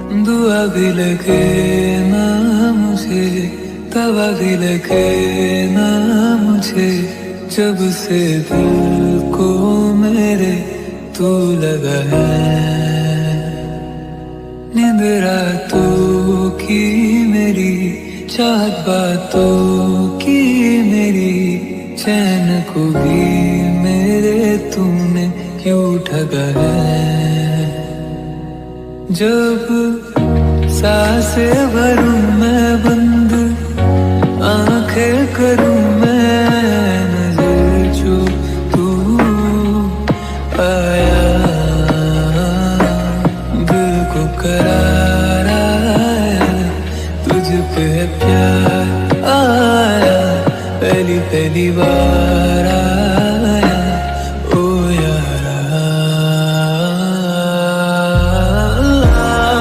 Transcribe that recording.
दुआ भी लगे ना मुझे, दवा भी लगे ना मुझे, जब से दिल को मेरे तू लगा है। नींद रातों की मेरी, चाहत बातों की मेरी, चैन को भी मेरे तूने क्यों ठगा है। जब सांसें भरूं मैं बंद, आंखें करूं मैं नजर, जो तू आया दिल को करार आया, तुझ पे प्यार आया, पहली पहली बार आया।